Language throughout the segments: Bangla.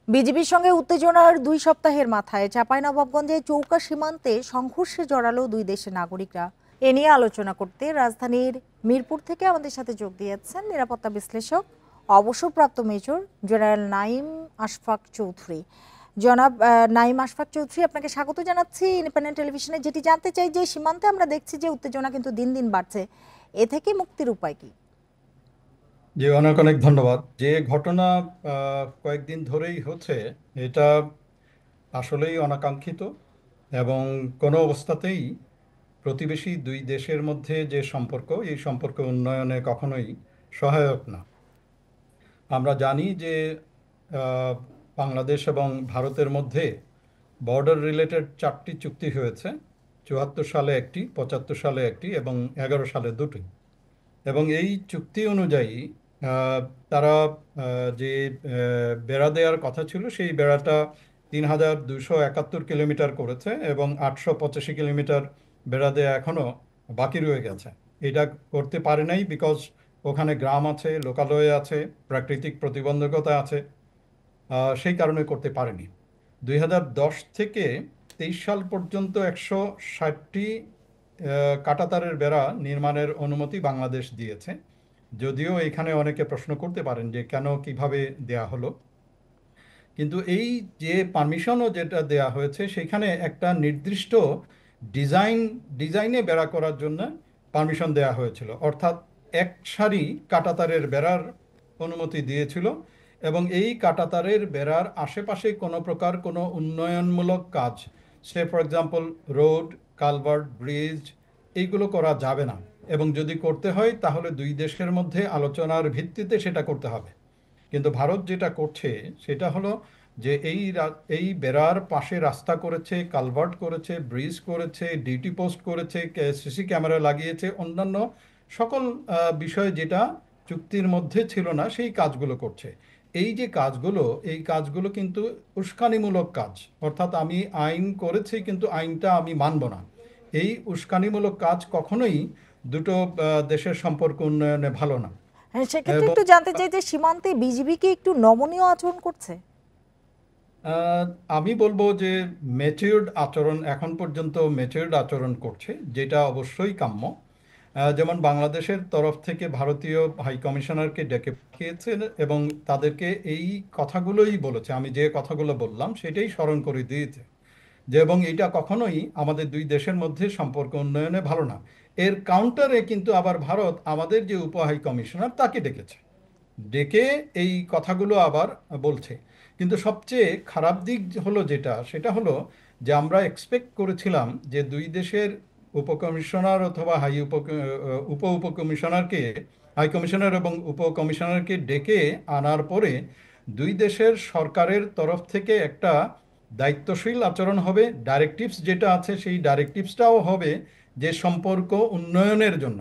বিজিবির সঙ্গে উত্তেজনার 2 সপ্তাহের মাথায় চাঁপাইনবাবগঞ্জে চৌকা সীমান্তে সংঘর্ষে জড়ালো দুই দেশের নাগরিকরা। এ নিয়ে আলোচনা করতে রাজধানীর মিরপুর থেকে আমাদের সাথে যোগ দিয়েছেন নিরাপত্তা বিশ্লেষক অবসরপ্রাপ্ত মেজর জেনারেল নাঈম আশফাক চৌধুরী। জনাব নাঈম আশফাক চৌধুরী, আপনাকে স্বাগত জানাচ্ছি ইন্ডিপেন্ডেন্ট টেলিভিশনে। যেটি জানতে চাই যে সীমান্তে আমরা দেখছি যে উত্তেজনা কিন্তু দিন দিন বাড়ছে, এ থেকে মুক্তির উপায় কি? জি, অনেক অনেক ধন্যবাদ। যে ঘটনা কয়েকদিন ধরেই হচ্ছে, এটা আসলেই অনাকাঙ্ক্ষিত এবং কোনো অবস্থাতেই প্রতিবেশী দুই দেশের মধ্যে যে সম্পর্ক, এই সম্পর্ক উন্নয়নে কখনোই সহায়ক না। আমরা জানি যে আহ, বাংলাদেশ এবং ভারতের মধ্যে বর্ডার রিলেটেড 4টি চুক্তি হয়েছে। 74 সালে একটি, 75 সালে একটি এবং 11 সালে দুটি। এবং এই চুক্তি অনুযায়ী আহ, তারা যে বেড়া দেওয়ার কথা ছিল, সেই বেড়াটা 3271 কিলোমিটার করেছে এবং 885 কিলোমিটার বেড়া দেয়া এখনো বাকি রয়ে গেছে। এটা করতে পারে নাই বিকজ ওখানে গ্রাম আছে, লোকালয় আছে, প্রাকৃতিক প্রতিবন্ধকতা আছে। সেই কারণে করতে পারেনি। 2010 থেকে 23 সাল পর্যন্ত 160টি কাঁটাতারের বেড়া নির্মাণের অনুমতি বাংলাদেশ দিয়েছে। যদিও এখানে অনেকে প্রশ্ন করতে পারেন যে কেন, কিভাবে দেয়া হলো। কিন্তু এই যে পারমিশনও যেটা দেয়া হয়েছে, সেখানে একটা নির্দিষ্ট ডিজাইনে বেড়া করার জন্য পারমিশন দেয়া হয়েছিল। অর্থাৎ এক সারি কাঁটাতারের বেড়ার অনুমতি দিয়েছিল এবং এই কাঁটাতারের বেড়ার আশেপাশে কোনো প্রকার কোনো উন্নয়নমূলক কাজ, say for example road, culvert, bridge, এইগুলো করা যাবে না। এবং যদি করতে হয় তাহলে দুই দেশের মধ্যে আলোচনার ভিত্তিতে সেটা করতে হবে। কিন্তু ভারত যেটা করছে সেটা হলো যে এই বেড়ার পাশে রাস্তা করেছে, কালভার্ট করেছে, ব্রিজ করেছে, ডিটি পোস্ট করেছে, সিসি ক্যামেরা লাগিয়েছে, অন্যান্য সকল বিষয় যেটা চুক্তির মধ্যে ছিল না সেই কাজগুলো করছে। এই যে কাজগুলো, এই কাজগুলো কিন্তু উস্কানিমূলক কাজ। অর্থাৎ আমি আইন করেছি কিন্তু আইনটা আমি মানব না। এই উস্কানিমূলক কাজ কখনোই দুটো দেশের সম্পর্ক উন্নয়নে ভালো না। হ্যাঁ, সেক্ষেত্রে এবং একটু জানতে চাই যে সীমান্তে বিজিবি কি একটু নমনীয় আচরণ করছে? আহ, আমি বলবো যে ম্যাচিউরড আচরণ, এখন পর্যন্ত ম্যাচিউরড আচরণ করছে, যেটা অবশ্যই কাম্য। যেমন বাংলাদেশের তরফ থেকে ভারতীয় হাই কমিশনারকে ডেকে পাঠিয়েছেন এবং তাদেরকে এই কথাগুলোই বলেছে, আমি যে কথাগুলো বললাম সেটাই স্মরণ করে দিয়েছে যে, এবং এটা কখনোই আমাদের দুই দেশের মধ্যে সম্পর্ক উন্নয়নে ভালো না। এর কাউন্টারে কিন্তু আবার ভারত আমাদের যে উপ হাই কমিশনার তাকে ডেকেছে, ডেকে এই কথাগুলো আবার বলছে। কিন্তু সবচেয়ে খারাপ দিক হলো যেটা, সেটা হলো যে আমরা এক্সপেক্ট করেছিলাম যে দুই দেশের উপকমিশনার অথবা উপ উপকমিশনারকে, হাই কমিশনার এবং উপকমিশনারকে ডেকে আনার পরে দুই দেশের সরকারের তরফ থেকে একটা দায়িত্বশীল আচরণ হবে, ডাইরেক্টিভস যেটা আছে সেই ডাইরেক্টিভসটাও হবে যে সম্পর্ক উন্নয়নের জন্য।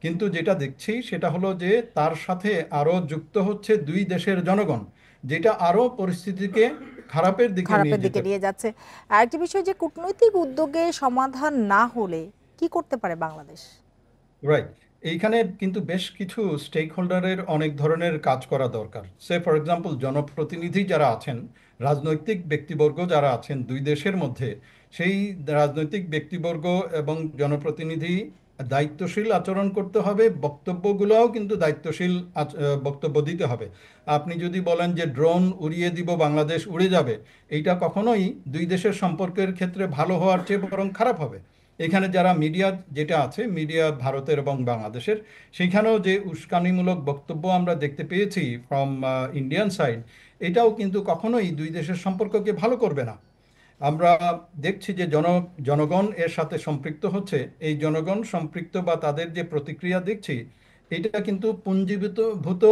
কিন্তু যেটা দেখছি সেটা হলো যে তার সাথে আরো যুক্ত হচ্ছে দুই দেশের জনগণ, যেটা আরো পরিস্থিতিকে খারাপের দিকে নিয়ে খারাপের দিকে যেতে নিয়ে যাচ্ছে। আরেকটি বিষয় যে কূটনৈতিক উদ্যোগে সমাধান না হলে কি করতে পারে বাংলাদেশ? রাইট। এইখানে কিন্তু বেশ কিছু স্টেক হোল্ডারের অনেক ধরনের কাজ করা দরকার। সে ফর এক্সাম্পল জনপ্রতিনিধি যারা আছেন, রাজনৈতিক ব্যক্তিবর্গ যারা আছেন দুই দেশের মধ্যে, সেই রাজনৈতিক ব্যক্তিবর্গ এবং জনপ্রতিনিধি দায়িত্বশীল আচরণ করতে হবে। বক্তব্যগুলোও কিন্তু দায়িত্বশীল বক্তব্য দিতে হবে। আপনি যদি বলেন যে ড্রোন উড়িয়ে দিব, বাংলাদেশ উড়ে যাবে, এইটা কখনোই দুই দেশের সম্পর্কের ক্ষেত্রে ভালো হওয়ার চেয়ে বরং খারাপ হবে। এখানে যারা মিডিয়া যেটা আছে, মিডিয়া ভারতের এবং বাংলাদেশের, সেখানেও যে উস্কানিমূলক বক্তব্য আমরা দেখতে পেয়েছি ফ্রম ইন্ডিয়ান সাইড, এটাও কিন্তু কখনোই দুই দেশের সম্পর্ককে ভালো করবে না। আমরা দেখছি যে জনগণ এর সাথে সম্পৃক্ত হচ্ছে। এই জনগণ সম্পৃক্ত বা তাদের যে প্রতিক্রিয়া দেখছি, এটা কিন্তু পুঞ্জীভূত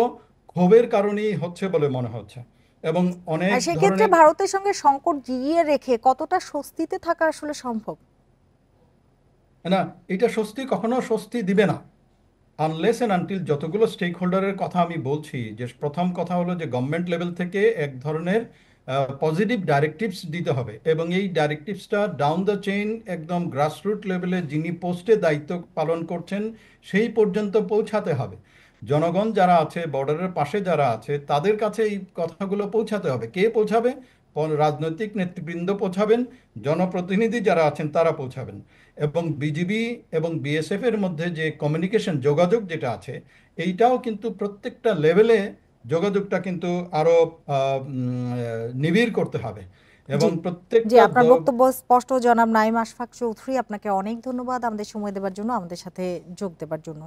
ক্ষোভের কারণেই হচ্ছে বলে মনে হচ্ছে। এবং অনেক আর সেক্ষেত্রে ধরনের ভারতের সঙ্গে সংকট জিইয়ে রেখে কতটা স্বস্তিতে থাকা আসলে সম্ভব? না, এটা কখনো স্বস্তি দিবে না আনলেস অ্যান্ড আনটিল যতগুলো স্টেক হোল্ডারের কথা আমি বলছি। যে প্রথম কথা হলো যে গভর্নমেন্ট লেভেল থেকে এক ধরনের পজিটিভ ডাইরেক্টিভস দিতে হবে এবং এই ডাইরেক্টিভসটা ডাউন দ্য চেইন, একদম গ্রাসরুট লেভেলে যিনি পোস্টে দায়িত্ব পালন করছেন সেই পর্যন্ত পৌঁছাতে হবে। জনগণ যারা আছে, বর্ডারের পাশে যারা আছে, তাদের কাছে এই কথাগুলো পৌঁছাতে হবে। কে পৌঁছাবে? রাজনৈতিক নেতৃবৃন্দ পৌঁছাবেন, জনপ্রতিনিধি যারা আছেন তারা পৌঁছাবেন। এবং বিজিবি এবং বিএসএফ এর মধ্যে যে কমিউনিকেশন, যোগাযোগ যেটা আছে, এইটাও কিন্তু প্রত্যেকটা লেভেলে যোগাযোগটা কিন্তু আরো নিবিড় করতে হবে। জি এবং জি, প্রত্যেকটা আপনার বক্তব্য স্পষ্ট। জনাব নাঈম আশফাক চৌধুরী, আপনাকে অনেক ধন্যবাদ আমাদের সময় দেওয়ার জন্য, আমাদের সাথে যোগ দেওয়ার জন্য।